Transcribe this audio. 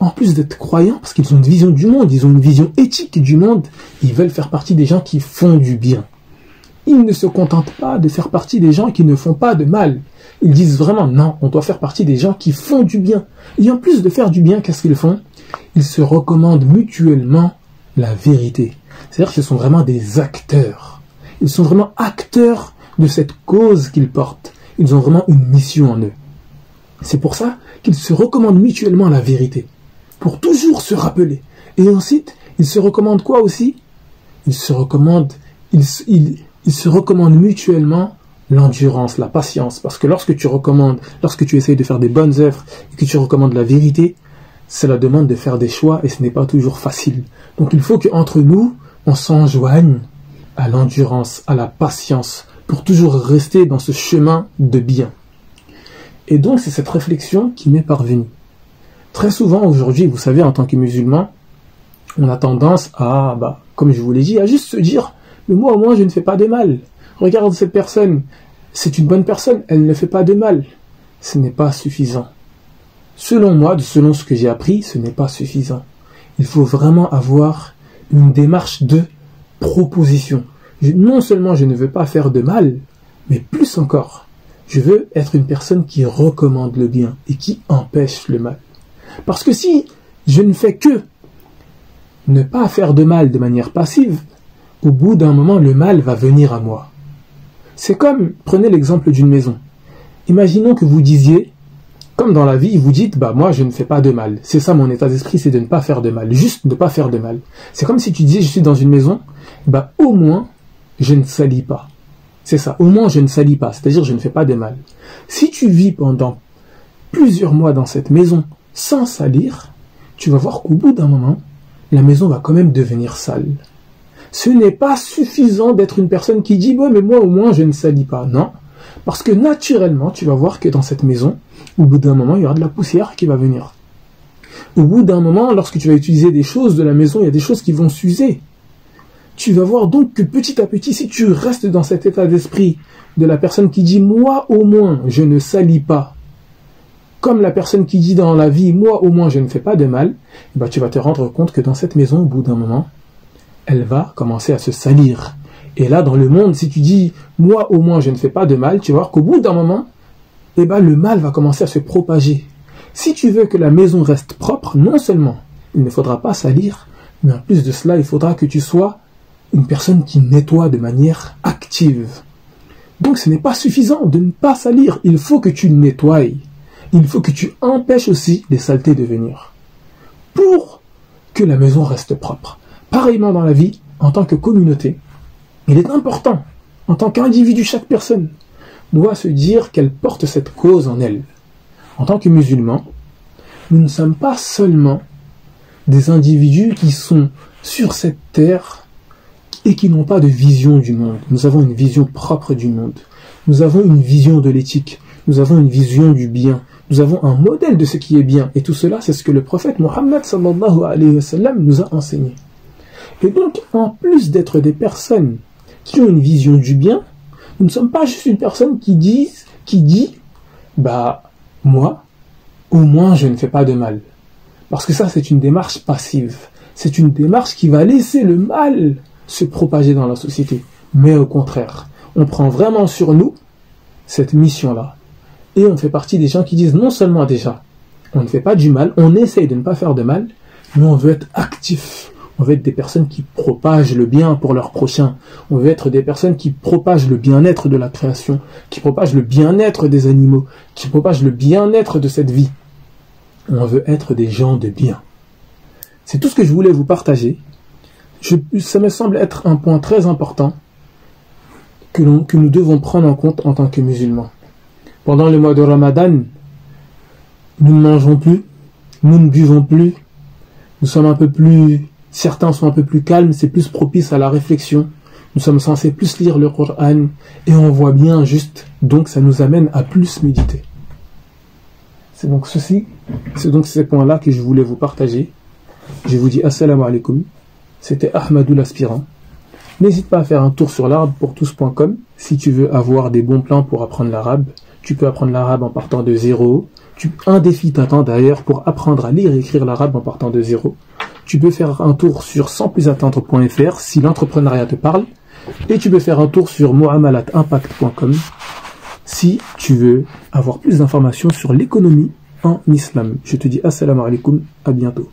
en plus d'être croyants, parce qu'ils ont une vision du monde, ils ont une vision éthique du monde, ils veulent faire partie des gens qui font du bien. Ils ne se contentent pas de faire partie des gens qui ne font pas de mal. Ils disent vraiment, non, on doit faire partie des gens qui font du bien. Et en plus de faire du bien, qu'est-ce qu'ils font? Ils se recommandent mutuellement la vérité. C'est-à-dire que ce sont vraiment des acteurs. Ils sont vraiment acteurs de cette cause qu'ils portent. Ils ont vraiment une mission en eux. C'est pour ça qu'ils se recommandent mutuellement la vérité. Pour toujours se rappeler. Et ensuite, ils se recommandent quoi aussi? Ils se recommandent mutuellement l'endurance, la patience. Parce que lorsque tu essayes de faire des bonnes œuvres et que tu recommandes la vérité, cela demande de faire des choix et ce n'est pas toujours facile. Donc il faut qu'entre nous, on s'enjoigne à l'endurance, à la patience, pour toujours rester dans ce chemin de bien. Et donc c'est cette réflexion qui m'est parvenue. Très souvent aujourd'hui, vous savez, en tant que musulman, on a tendance à, comme je vous l'ai dit, à juste se dire, mais moi au moins je ne fais pas de mal. Regarde cette personne, c'est une bonne personne, elle ne fait pas de mal. Ce n'est pas suffisant. Selon moi, selon ce que j'ai appris, ce n'est pas suffisant. Il faut vraiment avoir une démarche de proposition. Non seulement je ne veux pas faire de mal, mais plus encore, je veux être une personne qui recommande le bien et qui empêche le mal. Parce que si je ne fais que ne pas faire de mal de manière passive, au bout d'un moment, le mal va venir à moi. C'est comme, prenez l'exemple d'une maison. Imaginons que vous disiez, comme dans la vie, vous dites, moi je ne fais pas de mal. C'est ça mon état d'esprit, c'est de ne pas faire de mal. Juste ne pas faire de mal. C'est comme si tu disais, je suis dans une maison, au moins, je ne salis pas. C'est ça, au moins je ne salis pas, c'est-à-dire je ne fais pas de mal. Si tu vis pendant plusieurs mois dans cette maison sans salir, tu vas voir qu'au bout d'un moment, la maison va quand même devenir sale. Ce n'est pas suffisant d'être une personne qui dit, mais moi au moins je ne salis pas. Non, parce que naturellement, tu vas voir que dans cette maison, au bout d'un moment, il y aura de la poussière qui va venir. Au bout d'un moment, lorsque tu vas utiliser des choses de la maison, il y a des choses qui vont s'user. Tu vas voir donc que petit à petit, si tu restes dans cet état d'esprit de la personne qui dit « moi au moins je ne salis pas », comme la personne qui dit dans la vie « moi au moins je ne fais pas de mal », tu vas te rendre compte que dans cette maison, au bout d'un moment, elle va commencer à se salir. Et là, dans le monde, si tu dis « moi au moins je ne fais pas de mal », tu vas voir qu'au bout d'un moment, le mal va commencer à se propager. Si tu veux que la maison reste propre, non seulement il ne faudra pas salir, mais en plus de cela, il faudra que tu sois une personne qui nettoie de manière active. Donc ce n'est pas suffisant de ne pas salir, il faut que tu nettoies. Il faut que tu empêches aussi les saletés de venir. Pour que la maison reste propre. Pareillement dans la vie, en tant que communauté, il est important, en tant qu'individu, chaque personne doit se dire qu'elle porte cette cause en elle. En tant que musulmans, nous ne sommes pas seulement des individus qui sont sur cette terre et qui n'ont pas de vision du monde. Nous avons une vision propre du monde. Nous avons une vision de l'éthique. Nous avons une vision du bien. Nous avons un modèle de ce qui est bien. Et tout cela, c'est ce que le prophète Mohammed sallallahu alayhi wa sallam nous a enseigné. Et donc, en plus d'être des personnes qui ont une vision du bien, nous ne sommes pas juste une personne qui dit, moi, au moins je ne fais pas de mal. Parce que ça, c'est une démarche passive. C'est une démarche qui va laisser le mal se propager dans la société. Mais au contraire, on prend vraiment sur nous cette mission-là. Et on fait partie des gens qui disent non seulement déjà, on ne fait pas du mal, on essaye de ne pas faire de mal, mais on veut être actif. On veut être des personnes qui propagent le bien pour leur prochain. On veut être des personnes qui propagent le bien-être de la création, qui propagent le bien-être des animaux, qui propagent le bien-être de cette vie. On veut être des gens de bien. C'est tout ce que je voulais vous partager. Ça me semble être un point très important que nous devons prendre en compte en tant que musulmans. Pendant le mois de Ramadan, nous ne mangeons plus, nous ne buvons plus, nous sommes certains sont un peu plus calmes, c'est plus propice à la réflexion. Nous sommes censés plus lire le Coran et on voit bien juste, donc ça nous amène à plus méditer. C'est donc ces points-là que je voulais vous partager. Je vous dis assalamu alaikum. C'était Ahmadou l'aspirant. N'hésite pas à faire un tour sur l'arabepourtous.com si tu veux avoir des bons plans pour apprendre l'arabe. Tu peux apprendre l'arabe en partant de zéro. Un défi t'attend d'ailleurs pour apprendre à lire et écrire l'arabe en partant de zéro. Tu peux faire un tour sur sansplusatteindre.fr si l'entrepreneuriat te parle. Et tu peux faire un tour sur muamalatinpact.com si tu veux avoir plus d'informations sur l'économie en islam. Je te dis assalamu alaikum, à bientôt.